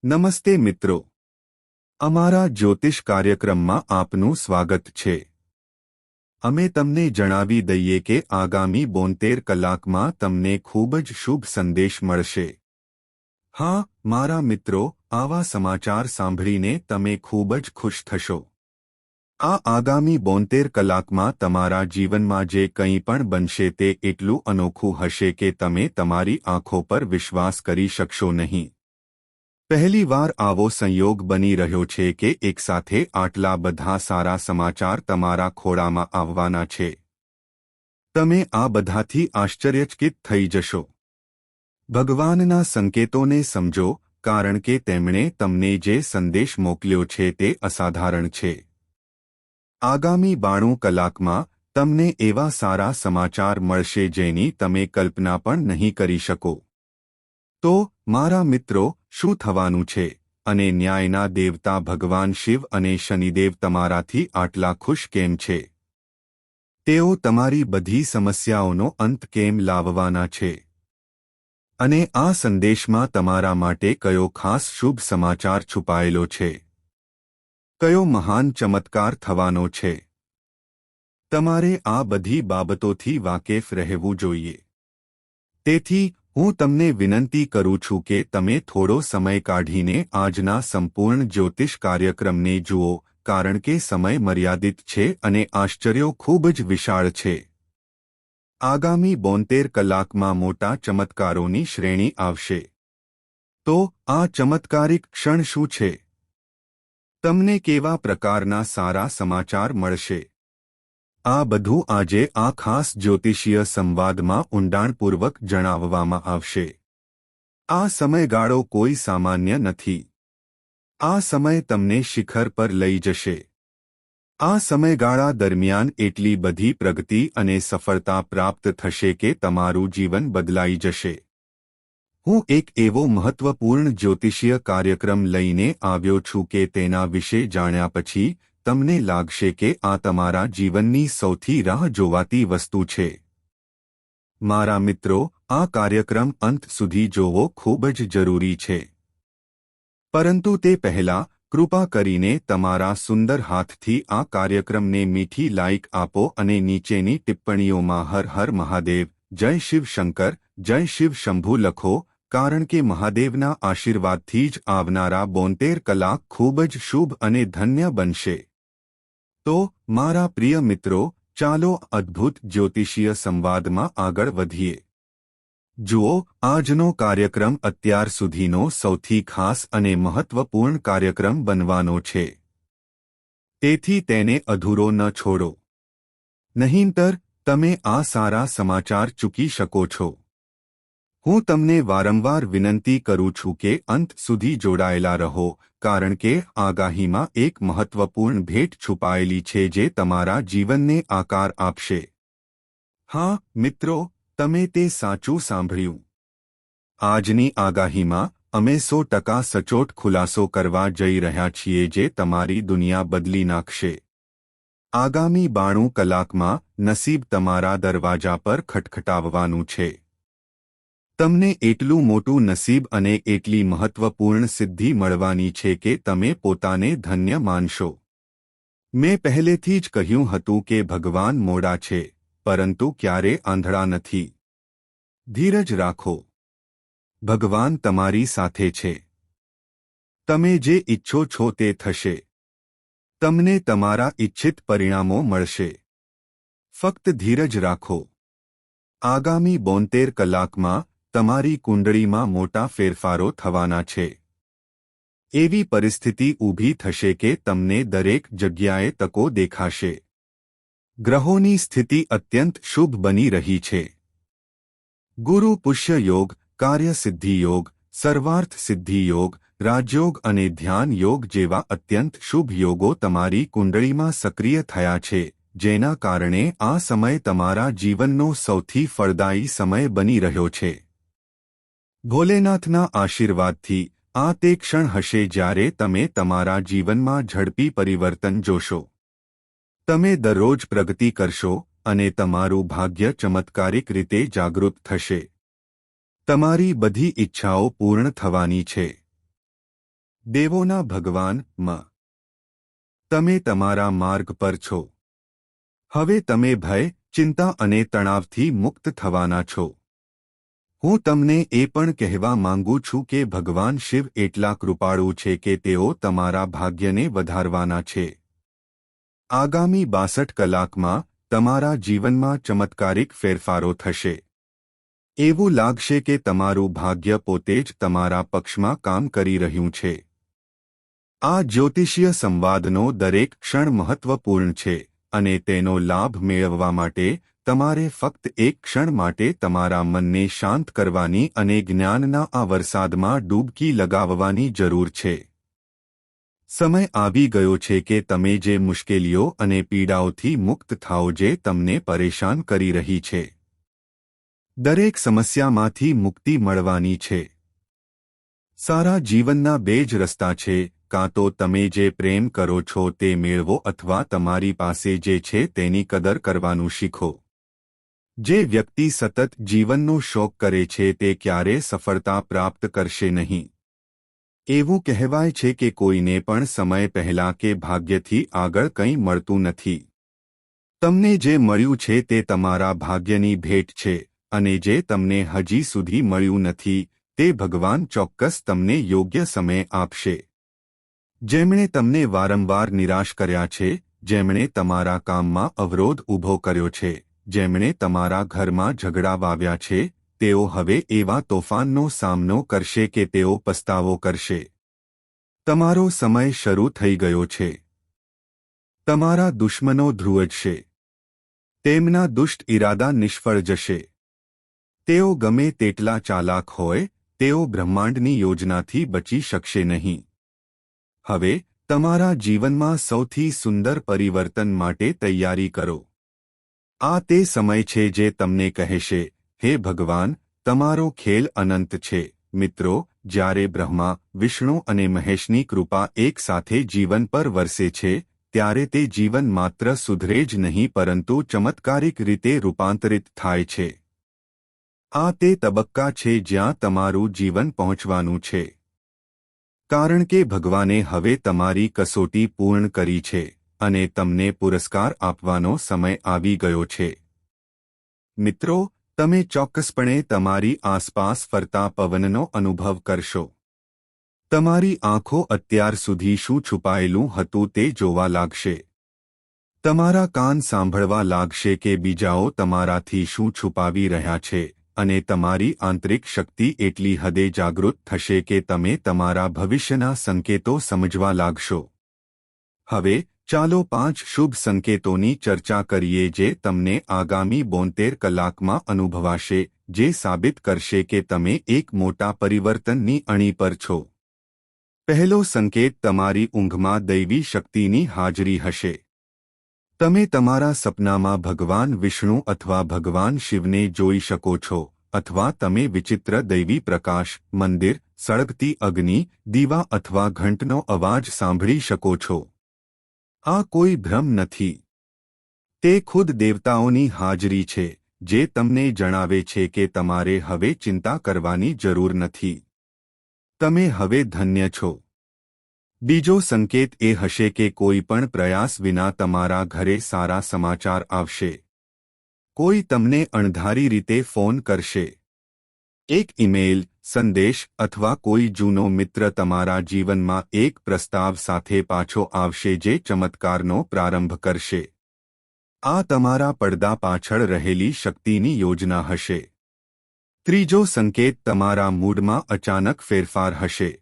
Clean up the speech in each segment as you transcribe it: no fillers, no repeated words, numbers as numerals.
નમસ્તે મિત્રો, અમારા જ્યોતિષ કાર્યક્રમમાં આપનું સ્વાગત છે। અમે તમને જણાવી દઈએ કે આગામી 72 કલાકમાં તમને ખૂબ જ શુભ સંદેશ મળશે। હા મારા મિત્રો, આવા સમાચાર સાંભળીને તમે ખૂબ જ ખુશ થશો। આ આગામી 72 કલાકમાં તમારા જીવનમાં જે કંઈ પણ બનશે તે એટલું અનોખું હશે કે તમે તમારી આંખો પર વિશ્વાસ કરી શકશો નહીં। પહેલી વાર આવો સંયોગ બની રહ્યો છે કે એકસાથે આટલા બધા સારા સમાચાર તમારા ખોળામાં આવવાના છે। તમે આ બધાથી આશ્ચર્યચકિત થઈ જશો। ભગવાનના સંકેતોને સમજો, કારણ કે તેમણે તમને જે સંદેશ મોકલ્યો છે તે અસાધારણ છે। આગામી 92 કલાકમાં તમને એવા સારા સમાચાર મળશે જેની તમે કલ્પના પણ નહીં કરી શકો। તો મારા મિત્રો, શું થવાનું છે અને ન્યાયના દેવતા ભગવાન શિવ અને શનિદેવ તમારાથી આટલા ખુશ કેમ છે? તેઓ તમારી બધી સમસ્યાઓનો અંત કેમ લાવવાના છે? અને આ સંદેશમાં તમારા માટે કયો ખાસ શુભ સમાચાર છુપાયેલો છે? કયો મહાન ચમત્કાર થવાનો છે? તમારે આ બધી બાબતોથી વાકેફ રહેવું જોઈએ। તેથી હું તમને વિનંતી કરું છું કે તમે થોડો સમય કાઢીને આજના સંપૂર્ણ જ્યોતિષ કાર્યક્રમને જુઓ, કારણ કે સમય મર્યાદિત છે અને આશ્ચર્યો ખૂબ જ વિશાળ છે। આગામી 72 કલાકમાં મોટા ચમત્કારોની શ્રેણી આવશે। તો આ ચમત્કારિક ક્ષણ શું છે? તમને કેવા પ્રકારના સારા સમાચાર મળશે? આ બધું આજે આ ખાસ જ્યોતિષીય સંવાદમાં ઊંડાણપૂર્વક જણાવવામાં આવશે। આ સમયગાળો કોઈ સામાન્ય નથી। આ સમય તમને શિખર પર લઈ જશે। આ સમયગાળા દરમિયાન એટલી બધી પ્રગતિ અને સફળતા પ્રાપ્ત થશે કે તમારું જીવન બદલાઈ જશે। હું એક એવો મહત્વપૂર્ણ જ્યોતિષીય કાર્યક્રમ લઈને આવ્યો છું કે તેના વિશે જાણ્યા પછી તમને લાગશે કે આ તમારા જીવનની સૌથી રાહ જોવાતી વસ્તુ છે। મારા મિત્રો, આ કાર્યક્રમ અંત સુધી જોવો ખૂબ જ જરૂરી છે। પરંતુ તે પહેલાં કૃપા કરીને તમારા સુંદર હાથથી આ કાર્યક્રમને મીઠી લાઇક આપો અને નીચેની ટિપ્પણીઓમાં હર હર મહાદેવ, જય શિવ શંકર, જય શિવ શંભુ લખો, કારણ કે મહાદેવના આશીર્વાદથી જ આવનારા 72 કલાક ખૂબ જ શુભ અને ધન્ય બનશે। તો મારા પ્રિય મિત્રો, ચાલો અદ્ભુત જ્યોતિષીય સંવાદમાં આગળ વધીએ। જુઓ, આજનો કાર્યક્રમ અત્યાર સુધીનો સૌથી ખાસ અને મહત્વપૂર્ણ કાર્યક્રમ બનવાનો છે। તેથી તેને અધૂરો ન છોડો, નહીંતર તમે આ સારા સમાચાર ચૂકી શકો છો। હું તમને વારંવાર વિનંતી કરું છું કે અંત સુધી જોડાયેલા રહો, કારણ કે આગાહીમાં એક મહત્વપૂર્ણ ભેટ છુપાયેલી છે જે તમારા જીવનને આકાર આપશે। હા મિત્રો, તમે તે સાચું સાંભળ્યું। આજની આગાહીમાં અમે 100% સચોટ ખુલાસો કરવા જઈ રહ્યા છીએ જે તમારી દુનિયા બદલી નાખશે। આગામી 92 કલાકમાં નસીબ તમારા દરવાજા પર ખટખટાવવાનું છે। તમને એટલું મોટું નસીબ અને એટલી મહત્વપૂર્ણ સિદ્ધિ મળવાની છે કે તમે પોતાને ધન્ય માનશો। મેં પહેલેથી જ કહ્યું હતું કે ભગવાન મોડા છે, પરંતુ ક્યારે આંધળા નથી। ધીરજ રાખો, ભગવાન તમારી સાથે છે। તમે જે ઈચ્છો છો તે થશે। તમને તમારા ઇચ્છિત પરિણામો મળશે। ફક્ત ધીરજ રાખો। આગામી 72 કલાકમાં તમારી કુંડળીમાં મોટા ફેરફારો થવાના છે। એવી પરિસ્થિતિ ઊભી થશે કે તમને દરેક જગ્યાએ તકો દેખાશે। ગ્રહોની સ્થિતિ અત્યંત શુભ બની રહી છે। ગુરુ પુષ્ય યોગ, કાર્ય સિદ્ધિ યોગ, સર્વાર્થ સિદ્ધિ યોગ, રાજયોગ અને ધ્યાન યોગ જેવા અત્યંત શુભ યોગો તમારી કુંડળીમાં સક્રિય થયા છે, જેના કારણે આ સમય તમારા જીવનનો સૌથી ફળદાયી સમય બની રહ્યો છે। ભોલેનાથના આશીર્વાદથી આ તે ક્ષણ હશે જ્યારે તમે તમારા જીવનમાં ઝડપી પરિવર્તન જોશો। તમે દરરોજ પ્રગતિ કરશો અને તમારું ભાગ્ય ચમત્કારિક રીતે જાગૃત થશે। તમારી બધી ઈચ્છાઓ પૂર્ણ થવાની છે। દેવોના ભગવાન તમે તમારા માર્ગ પર છો. હવે તમે ભય, ચિંતા અને તણાવથી મુક્ત થવાના છો. હું તમને એ પણ કહેવા માંગુ છું કે ભગવાન શિવ એટલા કૃપાળુ છે કે તેઓ તમારા ભાગ્યને વધારવાના છે. આગામી 62 કલાકમાં તમારા જીવનમાં ચમત્કારિક ફેરફારો થશે. એવું લાગશે કે તમારું ભાગ્ય પોતે જ તમારા પક્ષમાં કામ કરી રહ્યું છે. આ જ્યોતિષીય સંવાદનો દરેક ક્ષણ મહત્વપૂર્ણ છે અને તેનો લાભ મેળવવા માટે તમારે ફક્ત એક ક્ષણ માટે તમારા મનને શાંત કરવાની અને જ્ઞાનના આ વરસાદમાં ડૂબકી લગાવવાની જરૂર છે. સમય આવી ગયો છે કે તમે જે મુશ્કેલીઓ અને પીડાઓથી મુક્ત થાઓ જે તમને પરેશાન કરી રહી છે. દરેક સમસ્યામાંથી મુક્તિ મળવાની છે. સારા જીવનના બે જ રસ્તા છે, કાં તો તમે જે પ્રેમ કરો છો તે મેળવો અથવા તમારી પાસે જે છે તેની કદર કરવાનું શીખો. જે વ્યક્તિ સતત જીવનનો શોક કરે છે તે ક્યારેય સફળતા પ્રાપ્ત કરશે નહીં. એવું કહેવાય છે કે કોઈને પણ સમય પહેલા કે ભાગ્યથી આગળ કંઈ મળતું નથી. તમને જે મળ્યું છે તે તમારા ભાગ્યની ભેટ છે અને જે તમને હજી સુધી મળ્યું નથી તે ભગવાન ચોક્કસ તમને યોગ્ય સમય આપશે. જેમણે તમને વારંવાર નિરાશ કર્યા છે, જેમણે તમારા કામમાં અવરોધ ઊભો કર્યો છે, જેમણે તમારા ઘરમાં ઝઘડા વાવ્યા છે, તેઓ હવે એવા તોફાનનો સામનો કરશે કે તેઓ પસ્તાવો કરશે. તમારો સમય શરૂ થઈ ગયો છે. તમારા દુશ્મનો ધ્રુવજશે. તેમના દુષ્ટ ઇરાદા નિષ્ફળ જશે. તેઓ ગમે તેટલા ચાલાક હોય, તેઓ બ્રહ્માંડની યોજનાથી બચી શકશે નહીં. હવે તમારા જીવનમાં સૌથી સુંદર પરિવર્તન માટે તૈયારી કરો. આ તે સમય છે જે તમને કહેશે, હે ભગવાન, તમારો ખેલ અનંત છે. મિત્રો, જ્યારે બ્રહ્મા, વિષ્ણુ અને મહેશની કૃપા એક સાથે જીવન પર વરસે છે, ત્યારે તે જીવન માત્ર સુધરે જ નહીં પરંતુ ચમત્કારિક રીતે રૂપાંતરિત થાય છે. આ તે તબક્કા છે જ્યાં તમારું જીવન પહોંચવાનું છે. કારણ કે ભગવાને હવે તમારી કસોટી પૂર્ણ કરી છે અને તમને પુરસ્કાર આપવાનો સમય આવી ગયો છે. મિત્રો, તમે ચોક્કસપણે તમારી આસપાસ ફરતા પવનનો અનુભવ કરશો. તમારી આંખો અત્યાર સુધી શું છુપાયેલું હતું તે જોવા લાગશે. તમારા કાન સાંભળવા લાગશે કે બીજાઓ તમારાથી શું છુપાવી રહ્યા છે અને તમારી આંતરિક શક્તિ એટલી હદે જાગૃત થશે કે તમે તમારા ભવિષ્યના સંકેતો સમજવા લાગશો. હવે ચાલો 5 શુભ સંકેતોની ચર્ચા કરીએ જે તમને આગામી 72 કલાકમાં અનુભવાશે, જે સાબિત કરશે કે તમે એક મોટા પરિવર્તનની અણી પર છો. પહેલો સંકેત તમારી ઊંઘમાં દૈવી શક્તિની હાજરી હશે. તમે તમારા સપનામાં ભગવાન વિષ્ણુ અથવા ભગવાન શિવને જોઈ શકો છો, અથવા તમે વિચિત્ર દૈવી પ્રકાશ, મંદિર, સળગતી અગ્નિ, દીવા અથવા ઘંટનો અવાજ સાંભળી શકો છો. આ કોઈ ભ્રમ નથી. તે ખુદ દેવતાઓની હાજરી છે, જે તમને જણાવે છે કે તમારે હવે ચિંતા કરવાની જરૂર નથી. તમે હવે ધન્ય છો. બીજો સંકેત એ હશે કે કોઈ પણ પ્રયાસ વિના તમારા ઘરે સારા સમાચાર આવશે. કોઈ તમને અણધારી રીતે ફોન કરશે. એક ઈમેલ, સંદેશ અથવા કોઈ જૂનો મિત્ર તમારા જીવનમાં એક પ્રસ્તાવ સાથે પાછો આવશે જે ચમત્કારનો પ્રારંભ કરશે. આ તમારા પડદા પાછળ રહેલી શક્તિની યોજના હશે. ત્રીજો સંકેત તમારા મૂડમાં અચાનક ફેરફાર હશે.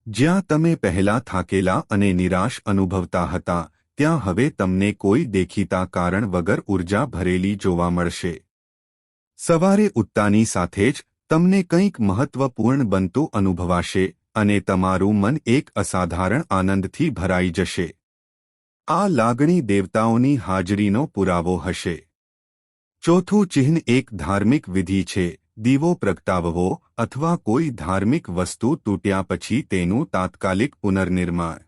જ્યાં તમે પહેલા થાકેલા અને નિરાશ અનુભવતા હતા, ત્યાં હવે તમને કોઈ દેખીતા કારણ વગર ઉર્જા ભરેલી જોવા મળશે. સવારે ઉઠતાની સાથે જ તમને કંઈક મહત્વપૂર્ણ બનતું અનુભવાશે અને તમારું મન એક અસાધારણ આનંદથી ભરાઈ જશે. આ લાગણી દેવતાઓની હાજરીનો પુરાવો હશે. ચોથું ચિહ્ન એક ધાર્મિક વિધિ છે. દીવો પ્રગટાવવો અથવા કોઈ ધાર્મિક વસ્તુ તૂટ્યા પછી તેનું તાત્કાલિક પુનર્નિર્માણ.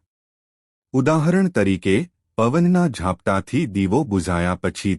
ઉદાહરણ તરીકે, પવનના ઝાપટાથી દીવો બુઝાયા પછી